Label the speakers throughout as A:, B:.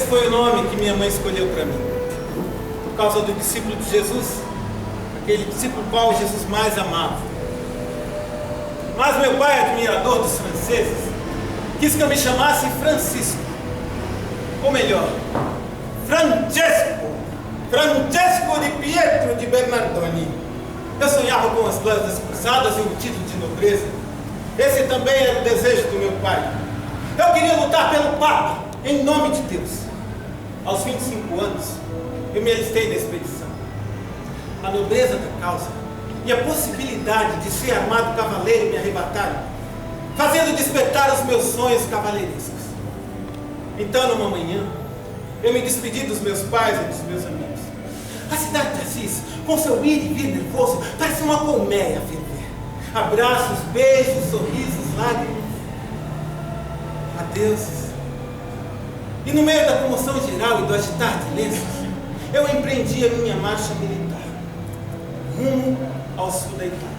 A: Esse foi o nome que minha mãe escolheu para mim, por causa do discípulo de Jesus, aquele discípulo qual Jesus mais amava. Mas meu pai, admirador dos franceses, quis que eu me chamasse Francisco, ou melhor, Francesco de Pietro de Bernardoni. Eu sonhava com as lanças cruzadas e um título de nobreza. Esse também era o desejo do meu pai. Eu queria lutar pelo Papa, em nome de Deus. Aos 25 anos, eu me alistei na expedição. A nobreza da causa e a possibilidade de ser armado cavaleiro me arrebataram, fazendo despertar os meus sonhos cavaleirescos. Então, numa manhã, eu me despedi dos meus pais e dos meus amigos. A cidade de Assis, com seu ir e vir nervoso, parece uma colmeia a ferver. Abraços, beijos, sorrisos, lágrimas, adeuses. E no meio da comoção geral e do agitar de lenços, eu empreendi a minha marcha militar, rumo ao sul da Itália.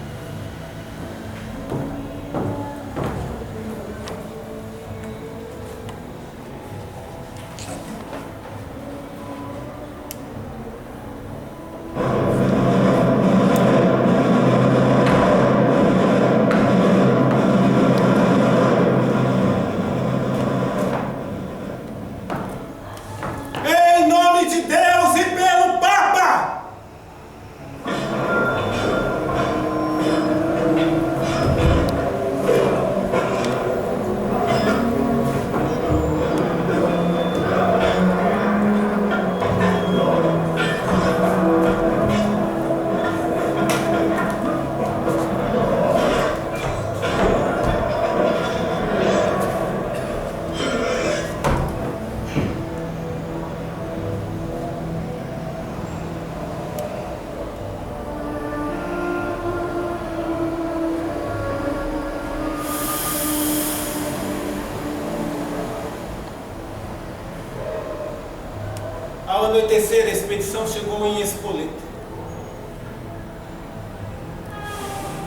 A: Ao anoitecer, a expedição chegou em Spoleto.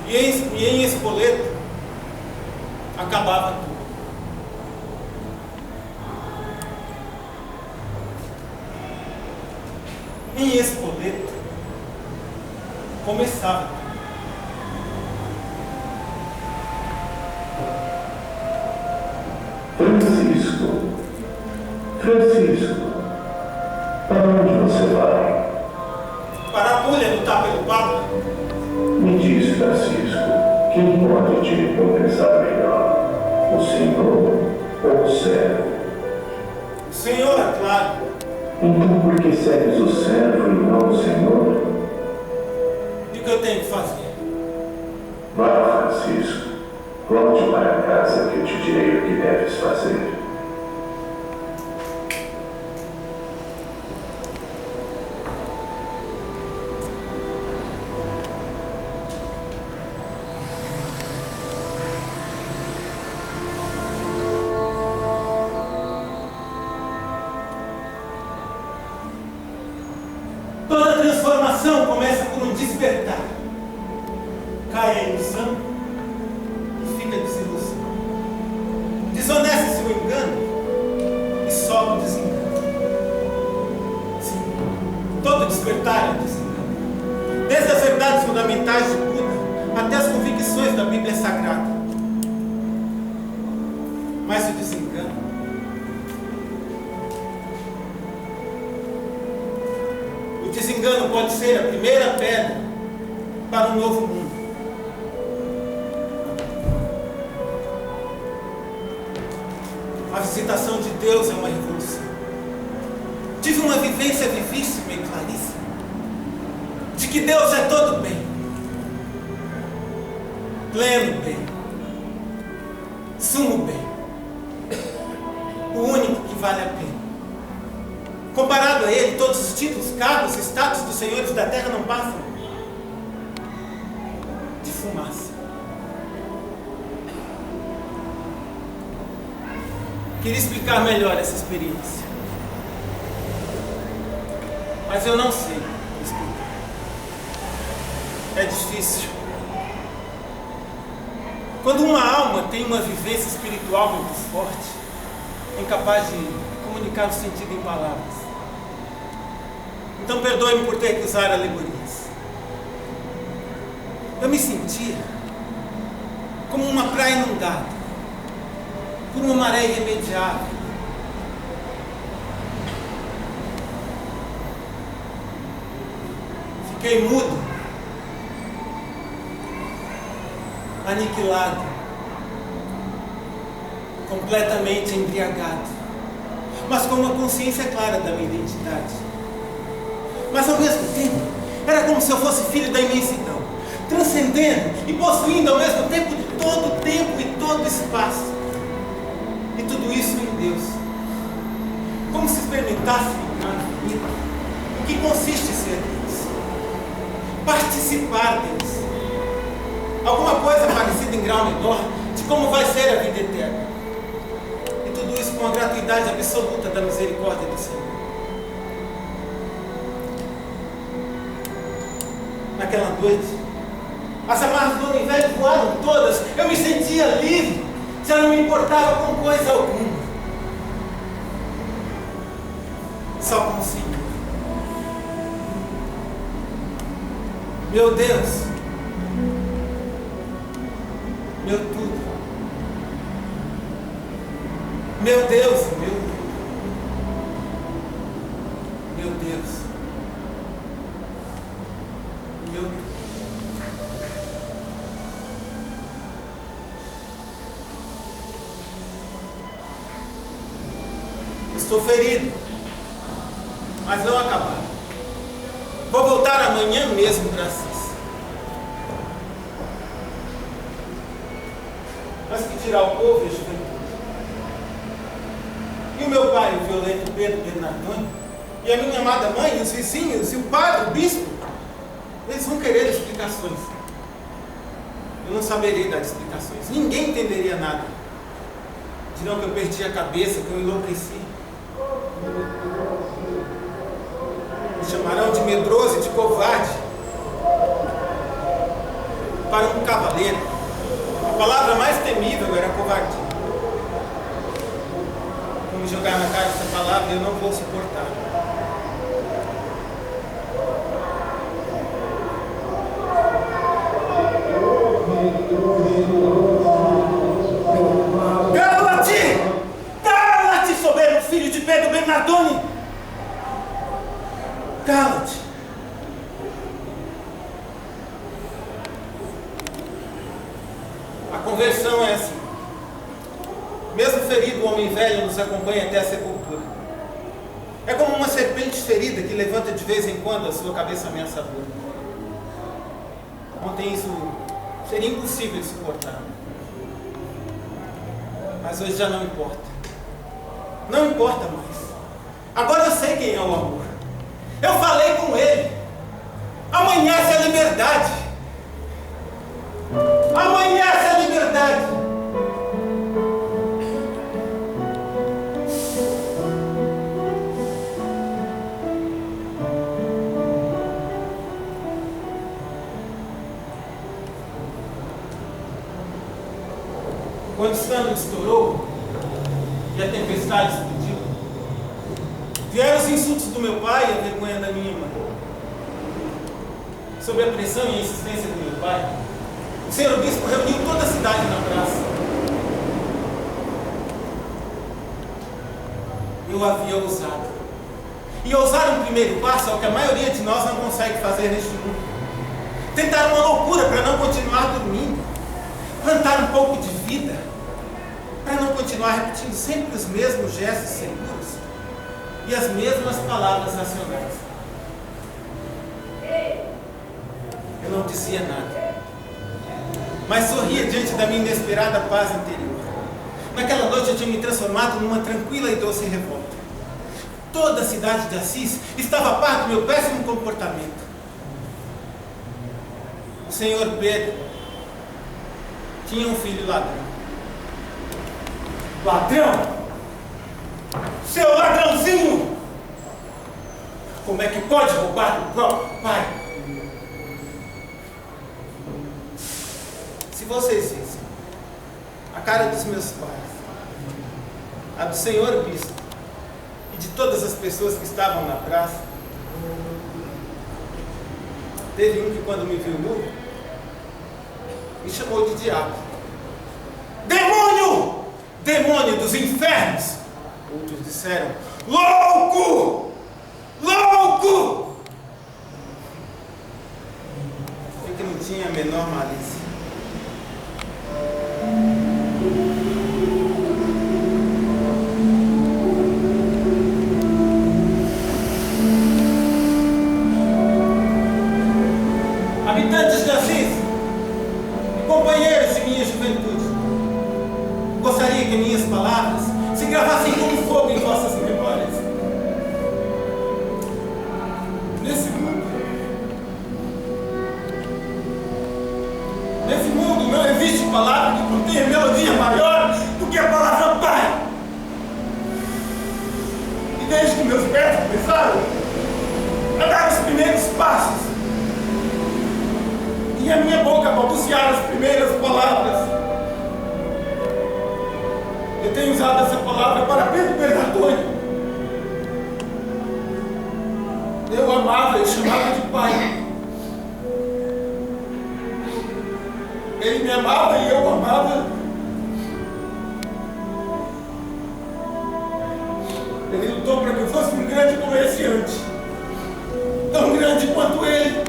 A: E em Spoleto acabava tudo. Em Spoleto começava tudo.
B: Francisco, para onde você vai?
A: Para a Puglia lutar pelo Papa.
B: Me diz, Francisco, quem pode te recompensar melhor? O Senhor ou o servo?
A: O Senhor, é claro.
B: Então por que segues o servo e não o Senhor?
A: E o que eu tenho que fazer?
B: Vá, Francisco, volte para casa que eu te direi o que deves fazer.
A: Toda transformação começa por um despertar. Cai a ilusão e fica a desilusão. Desonesta-se o engano e sobe o desengano. Sim, todo despertar é um desengano. Desde as verdades fundamentais de Buda até as convicções da Bíblia Sagrada. Mas o desengano pode ser a primeira pedra para um novo mundo. A visitação de Deus é uma revolução. Tive uma vivência vivíssima e claríssima de que Deus é todo bem, pleno bem, sumo bem, o único que vale a pena. Comparado a ele, todos os títulos, cargos, status dos senhores da terra não passam de fumaça. Queria explicar melhor essa experiência, mas eu não sei explicar. É difícil. Quando uma alma tem uma vivência espiritual muito forte, é incapaz de comunicar explicar o sentido em palavras. Então perdoe-me por ter que usar alegorias. Eu me sentia como uma praia inundada por uma maré irremediável. Fiquei mudo, aniquilado, completamente embriagado, mas com uma consciência clara da minha identidade. Mas ao mesmo tempo, era como se eu fosse filho da imensidão, transcendendo e possuindo ao mesmo tempo todo o tempo e todo o espaço. E tudo isso em Deus. Como se experimentasse na vida o que consiste ser Deus. Participar deles. Alguma coisa parecida em grau menor de como vai ser a vida eterna. E tudo isso com a gratuidade absoluta da misericórdia do Senhor. Naquela noite, as amarras do homem velho voaram todas. Eu me sentia livre. Já não me importava com coisa alguma. Só com o Senhor. Meu Deus, meu tudo, meu Deus, meu Deus, meu Deus. Estou ferido, mas não acabado. Vou voltar amanhã mesmo para Assis. Mas que tirar o povo e a juventude. E o meu pai, o violento Pedro Bernardoni, e a minha amada mãe, e os vizinhos, e o padre, o bispo, eles vão querer explicações. Eu não saberia dar explicações. Ninguém entenderia nada. Dirão que eu perdi a cabeça, que eu enlouqueci. Me chamarão de medroso e de covarde. Para um cavaleiro, a palavra mais temível era covardia. Vou me jogar na cara essa palavra e eu não vou suportar. Cala-te! Cala-te, soberbo filho de Pedro Bernardoni! Cala-te! A conversão é assim. Mesmo ferido, o homem velho nos acompanha até a sepultura. É como uma serpente ferida que levanta de vez em quando a sua cabeça ameaçadora. Ontem isso seria impossível de suportar. Mas hoje já não importa. Não importa mais. Agora eu sei quem é o amor. Eu falei com ele. Amanhece a liberdade. Amanhece a liberdade. Quando o escândalo estourou e a tempestade explodiu, vieram os insultos do meu pai e a vergonha da minha mãe. Sob a pressão e a insistência do meu pai, o senhor bispo reuniu toda a cidade na praça. Eu havia ousado. E ousar um primeiro passo é o que a maioria de nós não consegue fazer neste mundo. Tentar uma loucura para não continuar dormindo. Plantar um pouco de vida para não continuar repetindo sempre os mesmos gestos seguros e as mesmas palavras racionais. Eu não dizia nada, mas sorria diante da minha inesperada paz interior. Naquela noite eu tinha me transformado numa tranquila e doce revolta. Toda a cidade de Assis estava a par do meu péssimo comportamento. O senhor Pedro tinha um filho ladrão. Ladrão! Seu ladrãozinho! Como é que pode roubar do próprio pai? Se vocês vissem a cara dos meus pais, a do senhor bispo e de todas as pessoas que estavam na praça. Teve um que, quando me viu nu, me chamou de diabo. Demônio! Demônio dos infernos! Outros disseram: louco! Louco! Eu que não tinha a menor malícia. Habitantes de Assis e companheiros de minha juventude, gostaria que minhas palavras se gravassem como fogo em vossas memórias. Nesse mundo não existe palavra que contenha melodia maior do que a palavra Pai. E desde que meus pés começaram a dar os primeiros passos e a minha boca balbuciar as primeiras palavras, eu tenho usado essa palavra para Pedro Bernardoni. Eu amava e chamava de Pai. Ele me amava e eu o amava. Ele lutou para que eu fosse um grande comerciante, tão grande quanto ele.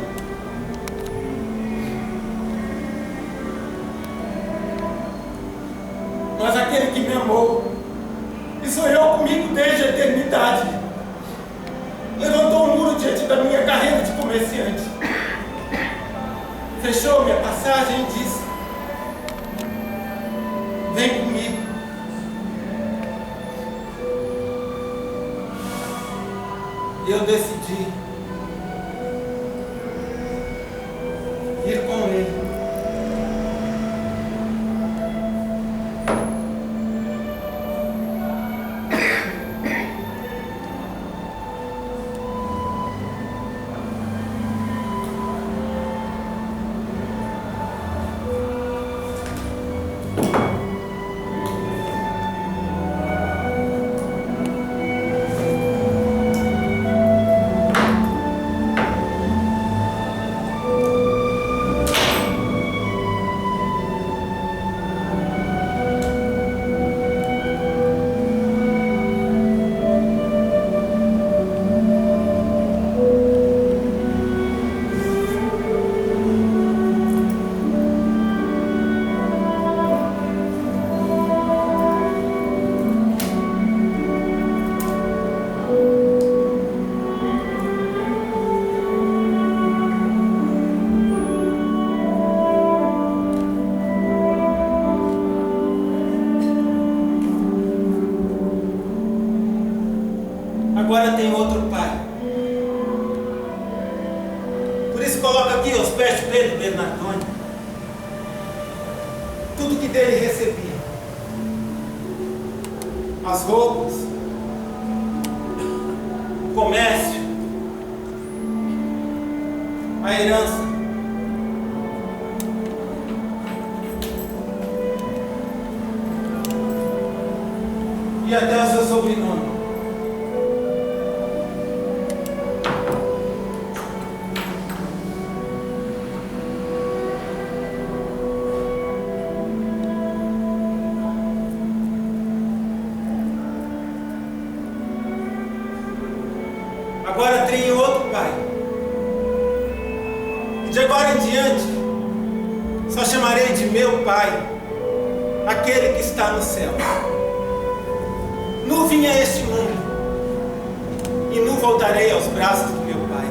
A: Mas aquele que me amou e sonhou comigo desde a eternidade levantou um muro diante da minha carreira de comerciante, fechou minha passagem e disse: vem comigo. E eu decidi ir com ele. Agora tem outro Pai. Por isso coloca aqui aos pés de Pedro Bernardoni tudo que dele recebia: as roupas, o comércio, a herança, e até o seu sobrenome. Agora tenho outro Pai. E de agora em diante, só chamarei de meu Pai aquele que está no céu. Nu vim a este mundo, e nu voltarei aos braços do meu Pai.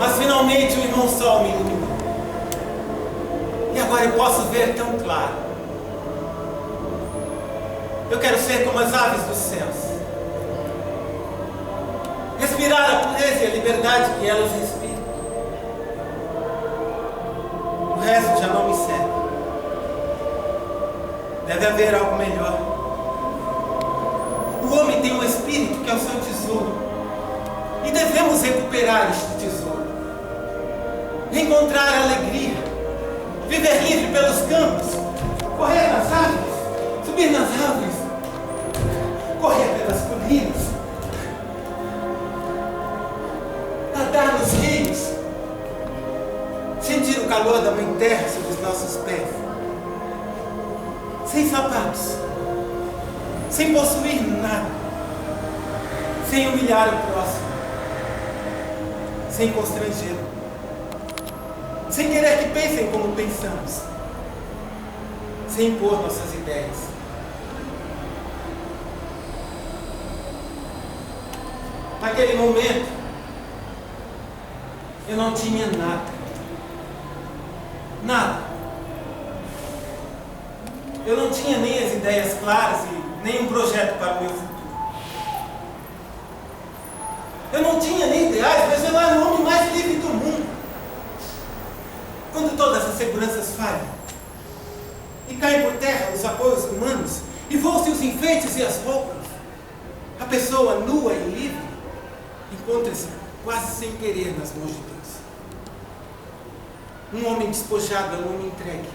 A: Mas finalmente o irmão Sol me iluminou. E agora eu posso ver tão claro. Eu quero ser como as aves dos céus. Respirar a pureza e a liberdade que elas respiram. O resto já não me serve. Deve haver algo melhor. O homem tem um espírito que é o seu tesouro. E devemos recuperar este tesouro. Reencontrar a alegria. Viver livre pelos campos. Correr nas árvores. Subir nas árvores. Correr pelas colinas. Nadar nos rios. Sentir o calor da mãe terra sobre os nossos pés. Sem sapatos. Sem possuir nada. Sem humilhar o próximo. Sem constrangê-lo. Sem querer que pensem como pensamos. Sem impor nossas ideias. Naquele momento, eu não tinha nada. Nada. Eu não tinha nem as ideias claras e nem um projeto para o meu futuro. Eu não tinha nem ideais, mas eu era o homem mais livre do mundo. Quando todas as seguranças falham e caem por terra os apoios humanos e voam-se os enfeites e as roupas, a pessoa nua e livre encontra-se quase sem querer nas multidões. Um homem despojado é um homem entregue,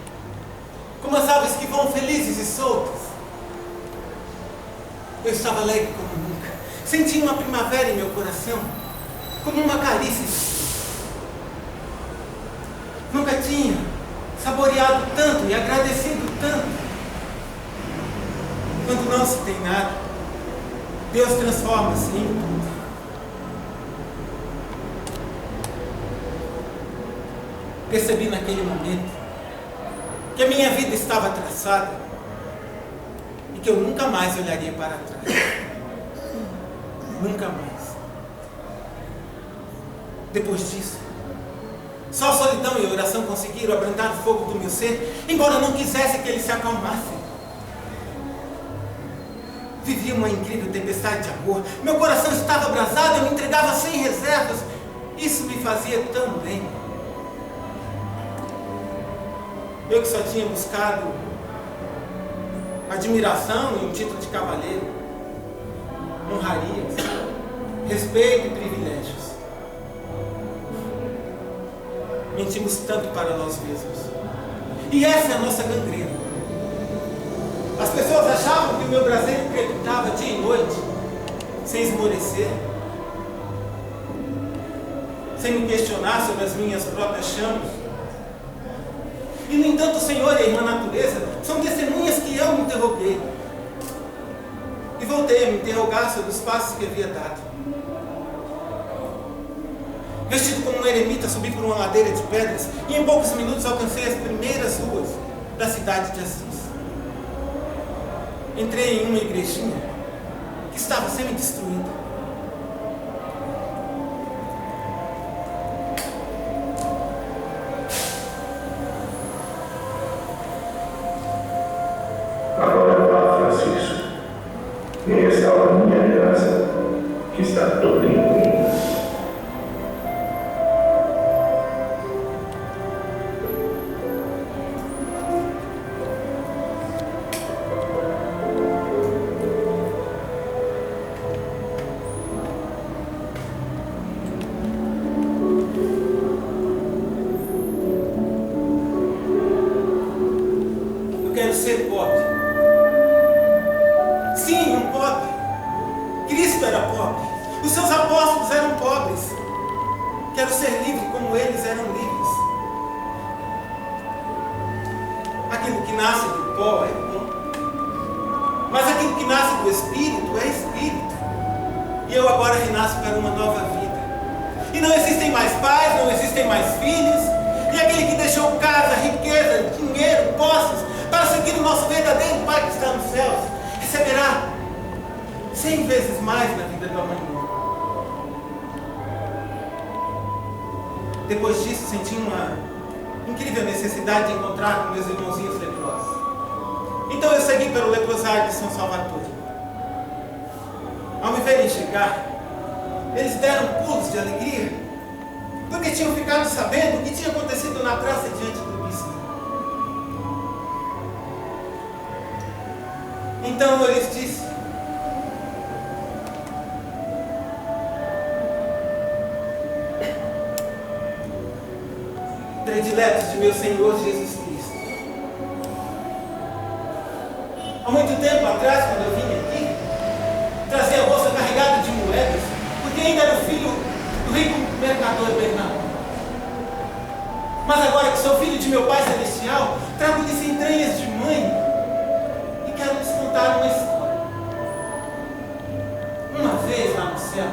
A: como as aves que voam felizes e soltas. Eu estava alegre como nunca. Senti uma primavera em meu coração, como uma carícia. Nunca tinha saboreado tanto e agradecido tanto. Quando não se tem nada, Deus transforma-se em tudo. Percebi naquele momento que a minha vida estava traçada e que eu nunca mais olharia para trás. Nunca mais. Depois disso, só a solidão e a oração conseguiram abrandar o fogo do meu ser, embora eu não quisesse que ele se acalmasse. Vivia uma incrível tempestade de amor. Meu coração estava abrasado, eu me entregava sem reservas. Isso me fazia tão bem. Eu que só tinha buscado admiração e um título de cavaleiro, honrarias, respeito e privilégios. Mentimos tanto para nós mesmos. E essa é a nossa gangrena. As pessoas achavam que o meu braseiro crepitava dia e noite, sem esmorecer, sem me questionar sobre as minhas próprias chamas. E, no entanto, o Senhor e a irmã natureza são testemunhas que eu me interroguei. E voltei a me interrogar sobre os passos que havia dado. Vestido como um eremita, subi por uma ladeira de pedras e em poucos minutos alcancei as primeiras ruas da cidade de Assis. Entrei em uma igrejinha que estava semi-destruída.
B: Agora vá, Francisco, e restaura minha casa, que está toda em ruínas.
A: Quero ser pobre. Sim, um pobre. Cristo era pobre. Os seus apóstolos eram pobres. Quero ser livre como eles eram livres. Aquilo que nasce do pó é pó. Mas aquilo que nasce do Espírito é Espírito. E eu agora renasço para uma nova vida. E não existem mais pais, não existem mais filhos. E aquele que deixou casa, riqueza, dinheiro, posses, para seguir o nosso verdadeiro Pai que está nos céus, receberá 100 vezes mais na vida do amanhã. Depois disso, senti uma incrível necessidade de encontrar com meus irmãozinhos leprosos. Então eu segui pelo leprosário de São Salvatore. Ao me verem chegar, eles deram pulos de alegria, porque tinham ficado sabendo o que tinha acontecido na praça diante do bispo. Então eu lhes disse: prediletos de meu Senhor Jesus Cristo, há muito tempo atrás, quando eu vim aqui, trazia a bolsa carregada de moedas, porque ainda era o filho do rico mercador Bernardo. Mas agora que sou filho de meu Pai Celestial, trago-lhes entranhas de mãe e quero lhes contar uma história. Uma vez lá no céu,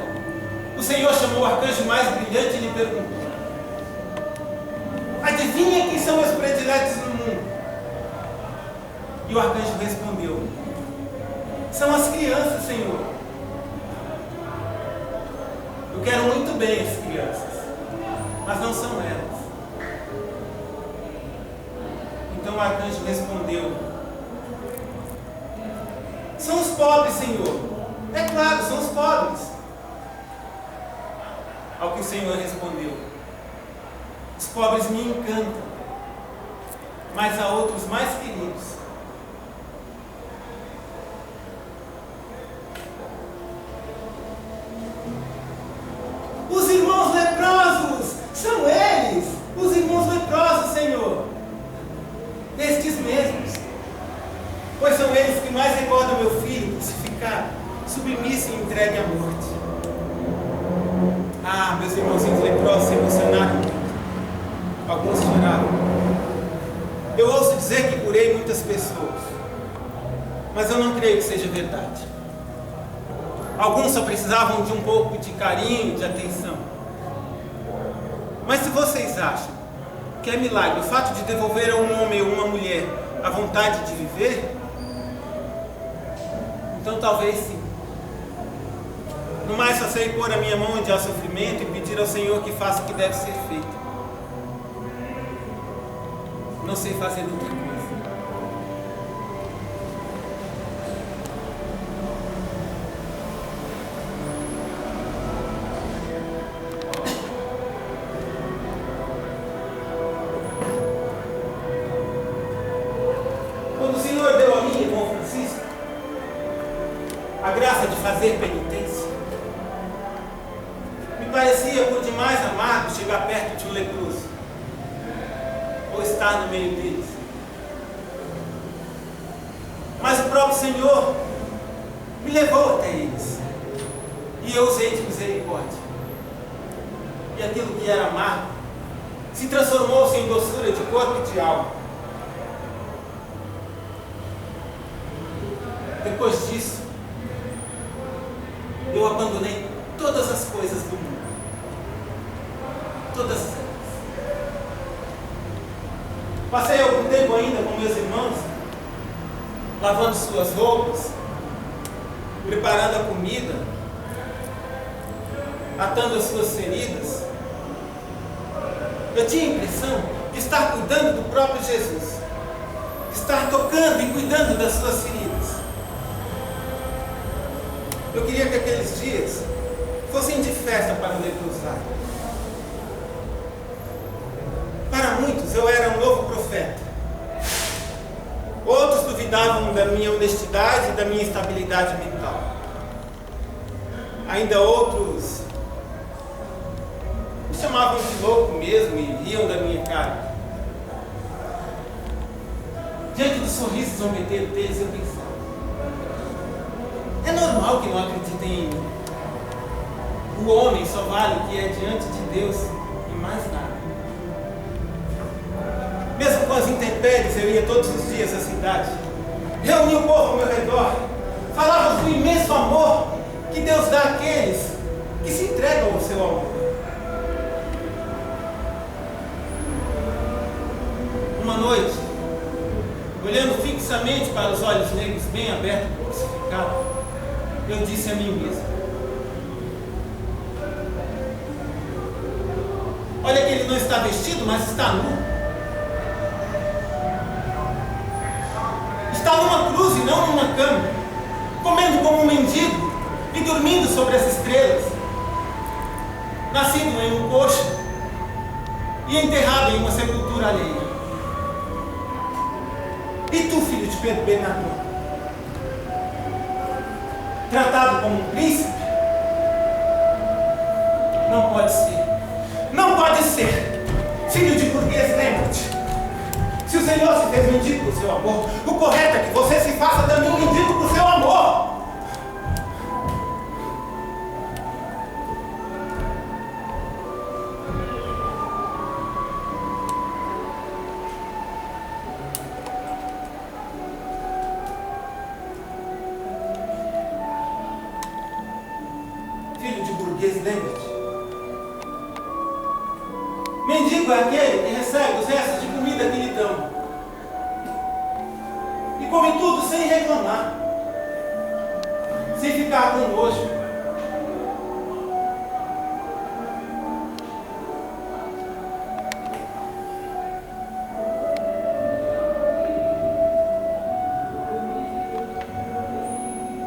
A: o Senhor chamou o arcanjo mais brilhante e lhe perguntou: adivinha quem são meus prediletos no mundo? E o arcanjo respondeu: são as crianças, Senhor. Eu quero muito bem as crianças, mas não são elas. Então o arcanjo respondeu: são os pobres, Senhor. É claro, são os pobres. Ao que o Senhor respondeu: os pobres me encantam, mas há outros mais queridos. Os irmãos leprosos, são eles, os irmãos leprosos, Senhor. Estes mesmos, pois são eles que mais recordam meu filho crucificado, submisso e entregue à morte. Ah, meus irmãozinhos leprosos se emocionaram muito. Alguns choraram. Eu ouço dizer que curei muitas pessoas, mas eu não creio que seja verdade. Alguns só precisavam de um pouco de carinho, de atenção. Mas se vocês acham que é milagre o fato de devolver a um homem ou uma mulher a vontade de viver, então talvez sim. No mais, só sei pôr a minha mão onde há sofrimento e pedir ao Senhor que faça o que deve ser feito. Não sei fazer outra coisa. Quando o Senhor deu a mim, irmão Francisco, a graça de fazer penitência, me parecia por demais amargo chegar perto de um leproso, ou estar no meio deles. Mas o próprio Senhor me levou até eles, e eu usei de misericórdia. E aquilo que era amargo se transformou-se em doçura de corpo e de alma. Depois disso, eu abandonei todas as coisas do mundo. Todas elas. Passei algum tempo ainda com meus irmãos, lavando suas roupas, preparando a comida, atando as suas feridas. Eu tinha a impressão de estar cuidando do próprio Jesus, de estar tocando e cuidando das suas feridas. Eu queria que aqueles dias fossem de festa para o leprosário. Para muitos eu era um novo profeta. Outros duvidavam da minha honestidade e da minha estabilidade mental. Ainda outros me chamavam de louco mesmo e riam da minha cara. Diante do sorriso zombeteiro deles, eu pensava: é normal que não acreditem em mim. O homem só vale o que é diante de Deus e mais nada. Mesmo com as intempéries, eu ia todos os dias à cidade, reunia o povo ao meu redor, falava do imenso amor que Deus dá àqueles que se entregam ao seu amor. Uma noite, olhando fixamente para os olhos negros bem abertos do crucificado, eu disse a mim mesmo: Olha que ele não está vestido, mas está nu. Está numa cruz e não numa cama, comendo como um mendigo e dormindo sobre as estrelas. Nascido em um coxo e enterrado em uma sepultura alheia. E tu, filho de Pedro Bernardo, tratado como um príncipe? Não pode ser. Não pode ser. Filho de burguês, lembra-te. Se o Senhor se fez mendigo por seu amor, o correto é que você se faça também um mendigo por seu amor. Filho de burguês, lembra-te. Mendigo é aquele que recebe os restos de comida que lhe dão e come tudo sem reclamar, sem ficar com nojo.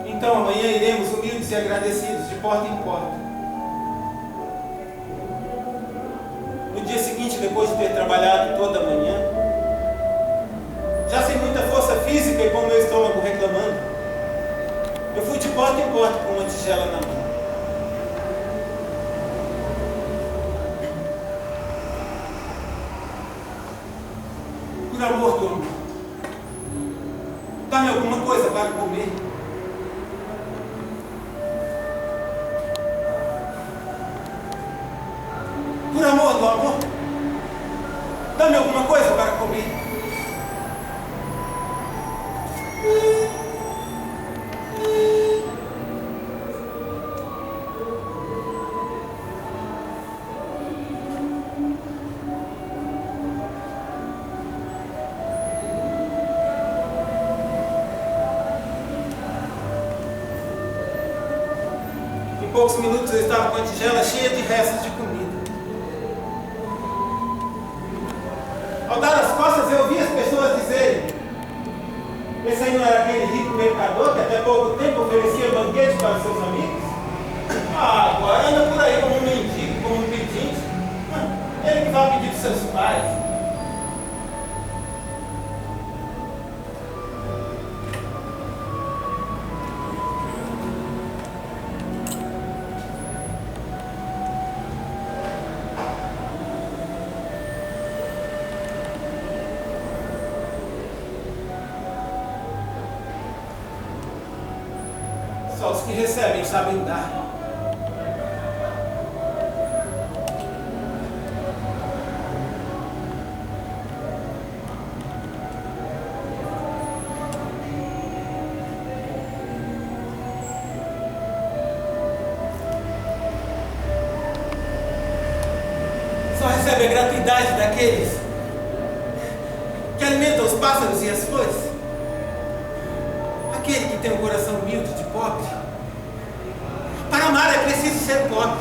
A: Então amanhã iremos humildes e agradecidos de porta em porta. No dia seguinte, depois de ter trabalhado toda a manhã, já sem muita força física e com o meu estômago reclamando, eu fui de porta em porta com uma tigela na mão. Por amor do amor, dá-me alguma coisa para comer. Por amor do amor, dá-me alguma coisa para comer. Em poucos minutos eu estava com a tigela cheia de restos de comida. Ao dar as costas, eu ouvi as pessoas dizerem: esse aí não era aquele rico mercador que até pouco tempo oferecia banquete para os seus amigos? Ah, agora anda por aí como um mendigo, como um pedinte. Ele que vai pedir para os seus pais. Só os que recebem sabem dar. Só recebe a gratuidade daqueles que alimentam os pássaros e as flores. Aquele que tem um coração humilde de pobre. Para amar é preciso ser pobre.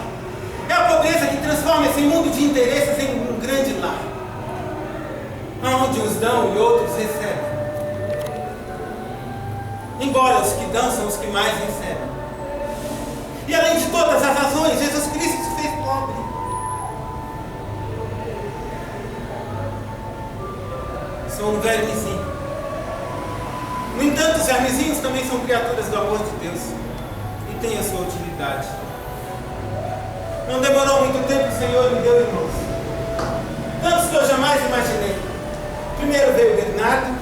A: É a pobreza que transforma esse mundo de interesses em um grande lar, onde uns dão e outros recebem. Embora os que dão são os que mais recebem. E além de todas as razões, Jesus Cristo se fez pobre. Sou um vermezinho. No entanto, os vermezinhos também são criaturas do amor de Deus e têm a sua utilidade. Não demorou muito tempo, o Senhor me deu irmãos, tantos que eu jamais imaginei. Primeiro veio Bernardo,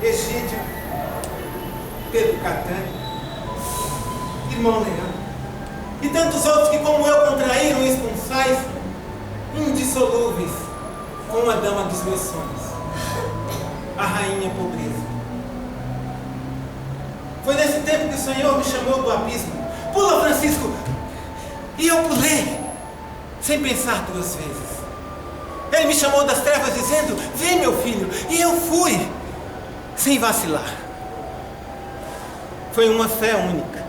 A: Egídio, Pedro Catani, irmão Leão, e tantos outros que, como eu, contraíram esponsais indissolúveis com a dama dos meus sonhos, a rainha pobreza. Foi nesse tempo que o Senhor me chamou do abismo. Pula, Francisco! E eu pulei, sem pensar duas vezes. Ele me chamou das trevas dizendo: vem, meu filho. E eu fui, sem vacilar. Foi uma fé única,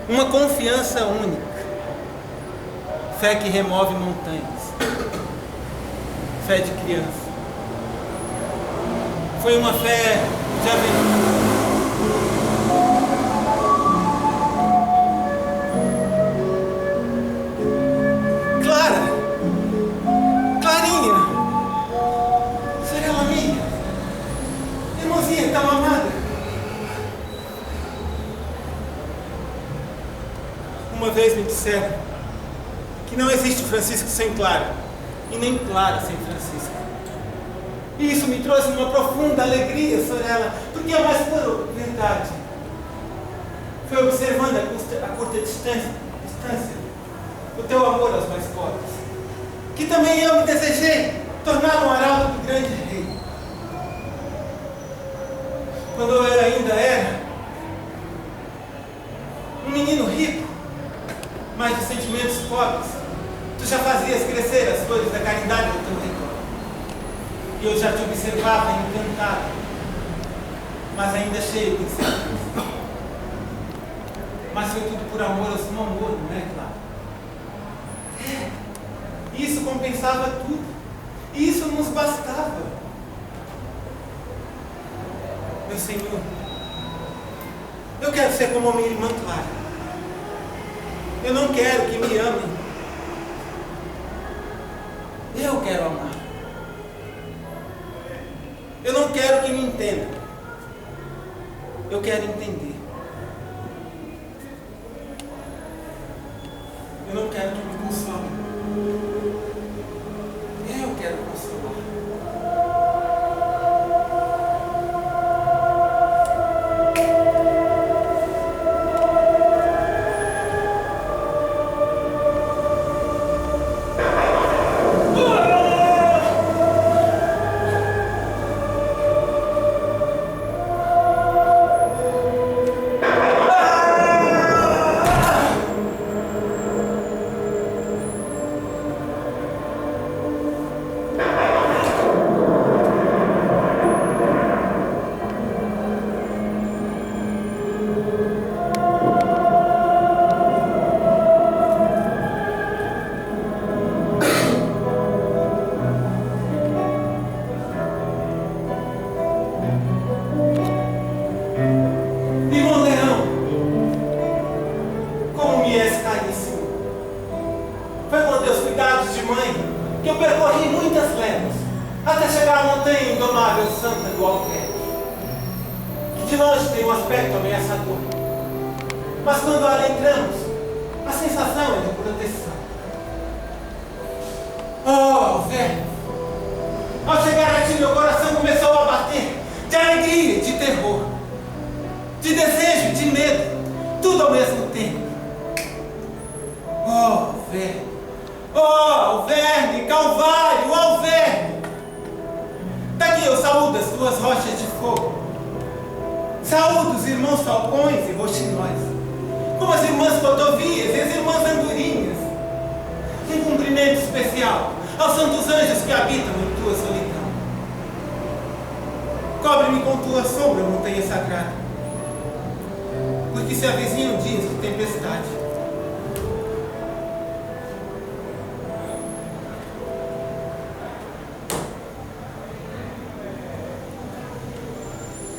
A: uma confiança única, fé que remove montanhas, fé de criança. Foi uma fé de aventura. Clarinha, Sorella minha, irmãzinha tão amada. Uma vez me disseram que não existe Francisco sem Clara, e nem Clara sem Francisco. E isso me trouxe uma profunda alegria, Sorella, porque é a mais pura verdade. Foi observando a curta distância, o teu amor aos mais pobres, que também eu me desejei tornar um arauto do grande rei. Quando eu ainda era um menino rico, mas de sentimentos pobres, tu já fazias crescer as flores da caridade ao teu redor. E eu já te observava encantado, mas ainda cheio de incerteza. Mas foi tudo por amor ao seu amor, não é, Clara? Isso compensava tudo. E isso nos bastava. Meu Senhor, eu quero ser como a minha irmã Clara. Eu não quero que me amem. Eu quero amar. Eu não quero que me entendam. Eu quero entender. Eu não quero que me consolem. Eu quero consolar.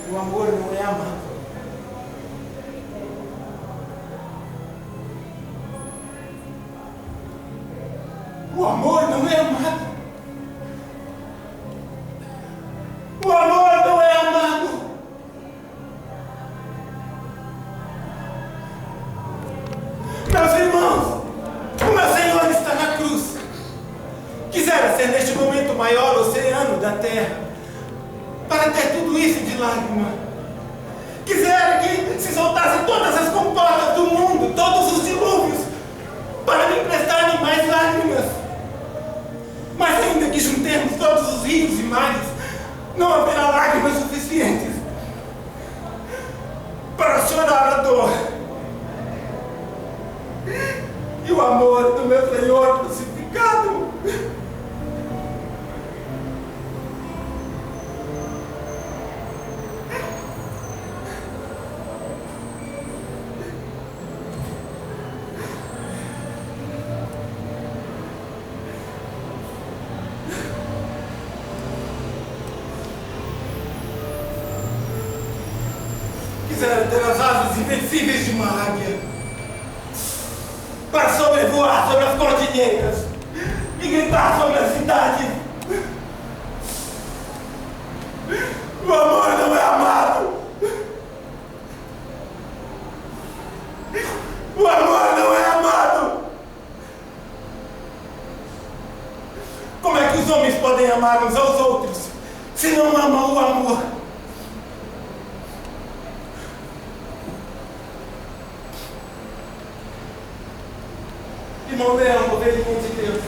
A: O amor não é amado. O amor não é amado. O amor não é amado. Meus irmãos, o meu Senhor está na cruz. Quisera ser neste momento o maior oceano da terra, para ter tudo isso de lágrima. Quisera que se soltasse todas as comportas do mundo, todos os dilúvios, para me emprestarem mais lágrimas. Mas ainda que juntemos todos os rios e mares, não haverá lágrimas suficientes para chorar a dor e o amor do meu Senhor crucificado. quisera ter as asas invencíveis de uma águia para sobrevoar sobre as cordilheiras e gritar sobre a cidade. O amor não é amado. O amor não é amado. Como é que os homens podem amar uns aos outros se não amam o amor? Irmão Leão, ovelhinha de Deus.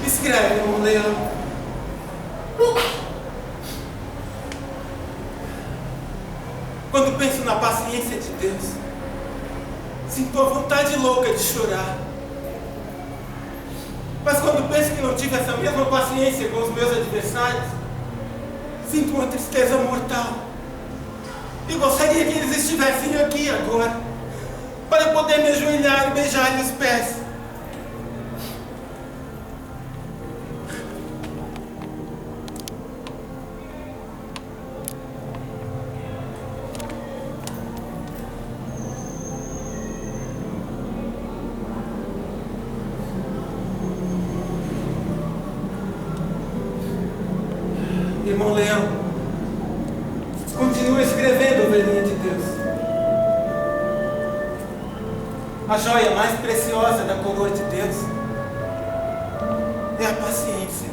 A: Escreve, irmão Leão. Quando penso na paciência de Deus, sinto a vontade louca de chorar. Mas quando penso que não tive essa mesma paciência com os meus adversários, sinto uma tristeza mortal. E gostaria que eles estivessem aqui agora, para eu poder me ajoelhar e beijar-lhe os pés. Irmão Leão, continua escrevendo, ovelhinha de Deus. A joia mais preciosa da coroa de Deus é a paciência.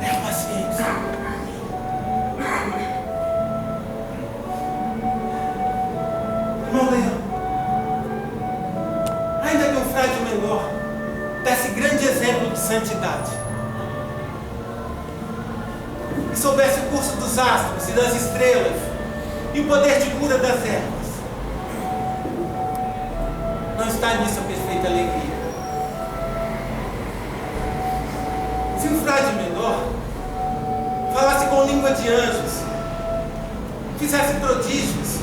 A: É a paciência. Irmão Leão, ainda que um frade menor desse grande exemplo de santidade, e soubesse o curso dos astros e das estrelas e o poder de cura das ervas, não está nisso a perfeita alegria. Se um frade menor falasse com língua de anjos, fizesse prodígios,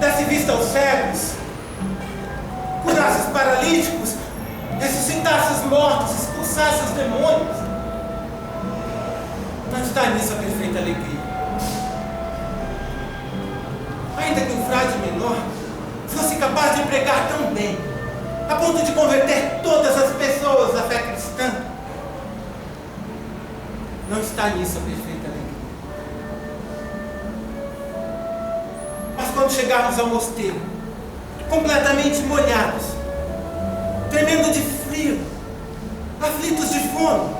A: desse vista aos cegos, curasse os paralíticos, ressuscitasse os mortos, expulsasse os demônios, não está nisso a perfeita alegria. Ainda que um frade menor fosse capaz de pregar tão bem, a ponto de converter todas as pessoas à fé cristã, não está nisso a perfeita alegria. Mas quando chegarmos ao mosteiro, completamente molhados, tremendo de frio, aflitos de fome,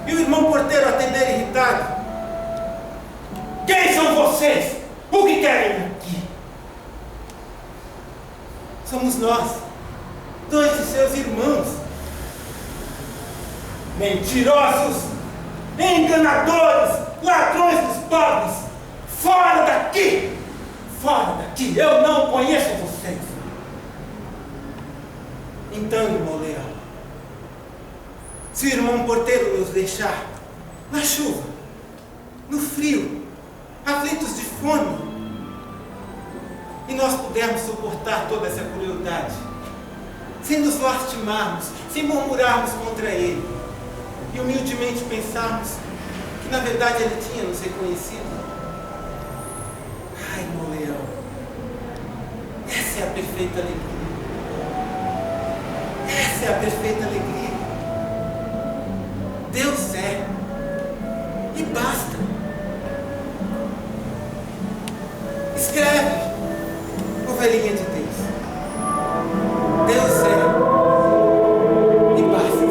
A: e o irmão porteiro atender irritado: quem são vocês? O que querem aqui? Somos nós, 2 de seus irmãos. Mentirosos, enganadores, ladrões dos pobres, fora daqui! Fora daqui! Eu não conheço vocês. Então, irmão Leão, se o irmão porteiro nos deixar na chuva, no frio, aflitos de fome, e nós pudermos suportar toda essa crueldade, sem nos lastimarmos, sem murmurarmos contra ele, e humildemente pensarmos que na verdade ele tinha nos reconhecido, ai, irmão Leão, essa é a perfeita alegria. Essa é a perfeita alegria. Deus é, e basta. Escreve, ovelhinha de Deus. Deus é, e basta.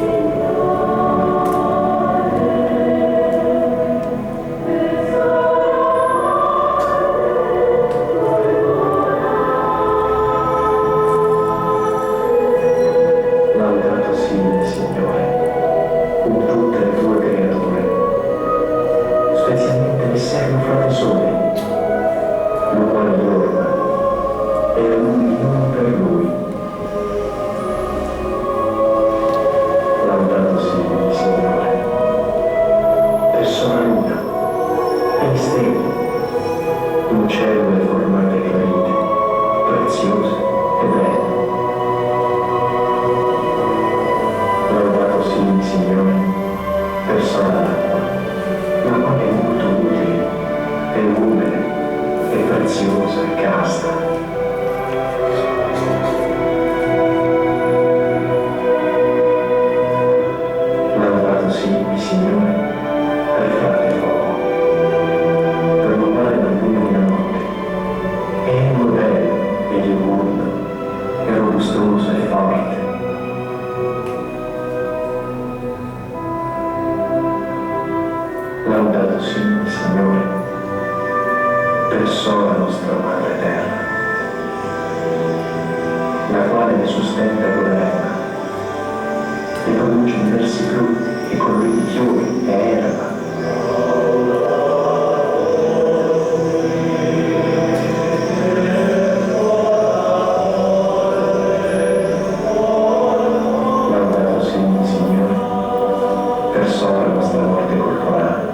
B: Laudato sia, Signore, con tutte le tue creature, specialmente il servo Frate Sole, lo quale dorma, e lui non per lui. Laudato sia, Signore, persona una, e stelle, in cellule formate di vite, preziose e belle. Laudato silenziosa e casta. Laudato sia il Signore per il frate fuoco, per illuminare nel buio della notte. Egli è bello e diurno, è robustoso e forte. Laudato sia il Signore per sola nostra Madre Terra, la quale ne sustenta e governa, e produce diversi frutti e colori di fiori e erba. Laudato sia il Signore per sola nostra morte corporale,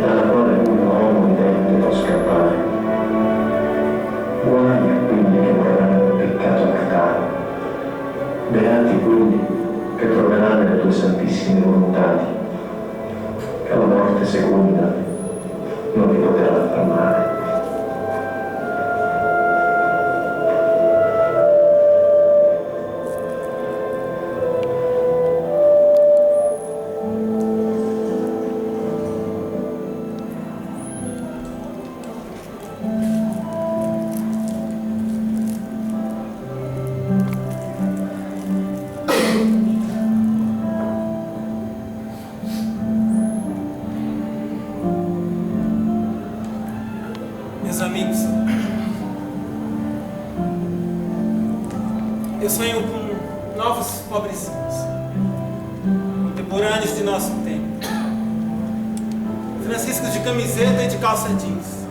B: dalla quale un uomo vivente può scappare. Guai a quelli che vorranno il peccato mortale, beati quelli che troveranno le tue santissime volontà, che la morte seconda non li potrà affamare.
A: Meus amigos, eu sonho com novos pobrezinhos, contemporâneos de nosso tempo, franciscos de camiseta e de calça jeans,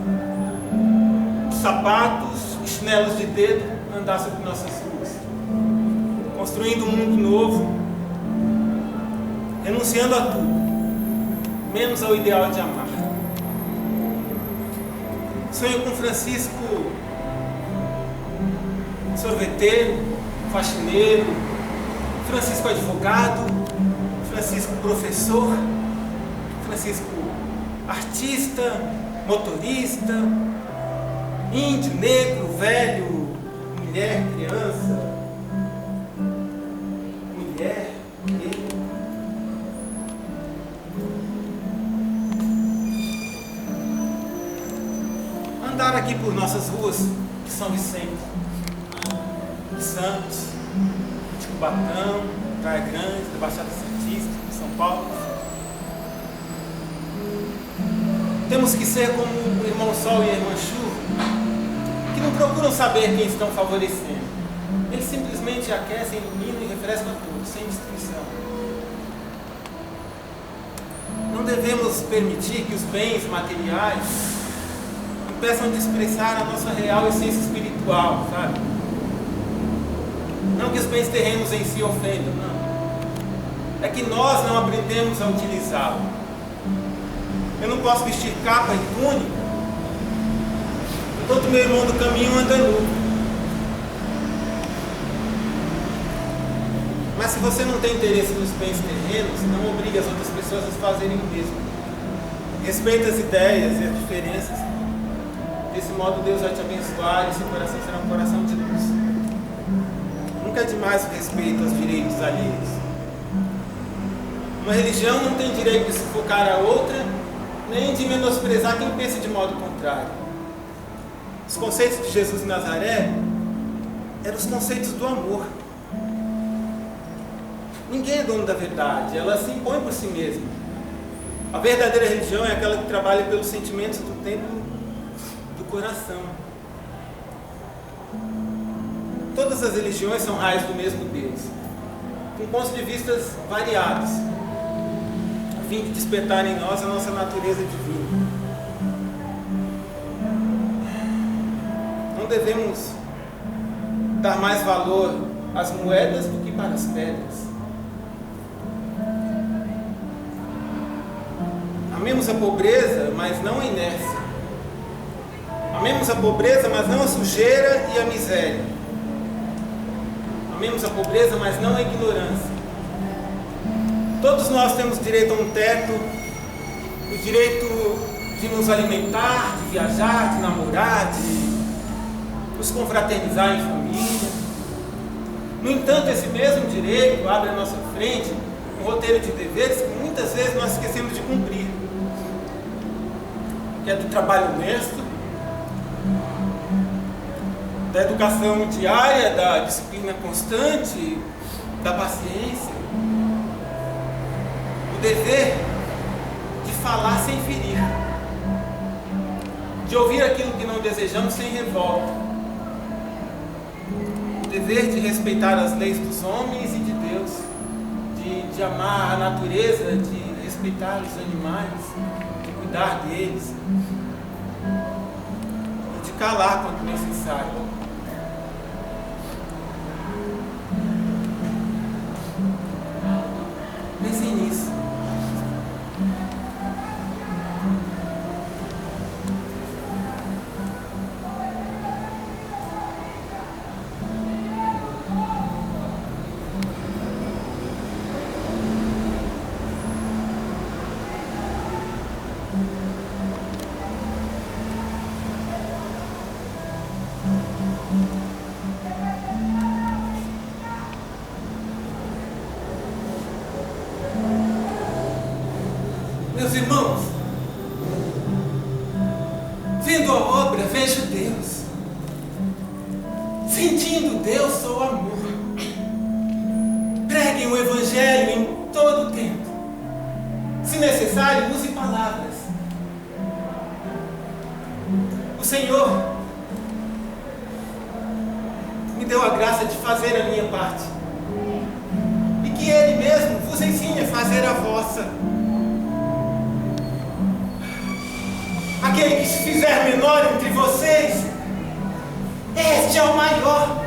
A: sapatos e chinelos de dedo andar sobre nossas ruas, construindo um mundo novo, renunciando a tudo, menos ao ideal de amar. Sonho com Francisco sorveteiro, faxineiro, Francisco advogado, Francisco professor, Francisco artista, motorista, índio, negro, velho, mulher, criança, mulher, negro. Andar aqui por nossas ruas de São Vicente, de Santos, de Cubatão, Praia Grande, da Baixada Santista, de São Paulo. Temos que ser como o irmão Sol e a irmã Chuva, que não procuram saber quem estão favorecendo. Eles simplesmente aquecem, iluminam e refrescam a todos, sem distinção. Não devemos permitir que os bens materiais impeçam de expressar a nossa real essência espiritual, sabe? Não que os bens terrenos em si ofendam, não. É que nós não aprendemos a utilizá-lo. Eu não posso vestir capa e túnica enquanto meu irmão do caminho anda nu. Mas se você não tem interesse nos bens terrenos, não obrigue as outras pessoas a fazerem o mesmo. Respeita as ideias e as diferenças. Desse modo Deus vai te abençoar e seu coração será um coração de luz. Nunca é demais o respeito aos direitos alheios. Uma religião não tem direito de sufocar a outra, nem de menosprezar quem pensa de modo contrário. Os conceitos de Jesus de Nazaré eram os conceitos do amor. Ninguém é dono da verdade, ela se impõe por si mesma. A verdadeira religião é aquela que trabalha pelos sentimentos do tempo do coração. Todas as religiões são raios do mesmo Deus, com pontos de vista variados, a fim de despertar em nós a nossa natureza divina. Não devemos dar mais valor às moedas do que para as pedras. Amemos a pobreza, mas não a inércia. Amemos a pobreza, mas não a sujeira e a miséria. Amemos a pobreza, mas não a ignorância. Todos nós temos direito a um teto, o direito de nos alimentar, de viajar, de namorar, de nos confraternizar em família. No entanto, esse mesmo direito abre à nossa frente um roteiro de deveres que muitas vezes nós esquecemos de cumprir, que é do trabalho honesto, da educação diária, da disciplina constante, da paciência, o dever de falar sem ferir, de ouvir aquilo que não desejamos sem revolta, o dever de respeitar as leis dos homens e de Deus, de amar a natureza, de respeitar os animais, de cuidar deles, e de calar quando necessário. Pensem nisso. Meus irmãos, vendo a obra, vejo Deus. Sentindo Deus, sou amor. Preguem o Evangelho em todo o tempo. Se necessário, use palavras. O Senhor me deu a graça de fazer a minha parte. E que Ele mesmo vos ensine a fazer a vossa. Aquele que se fizer menor entre vocês, este é o maior.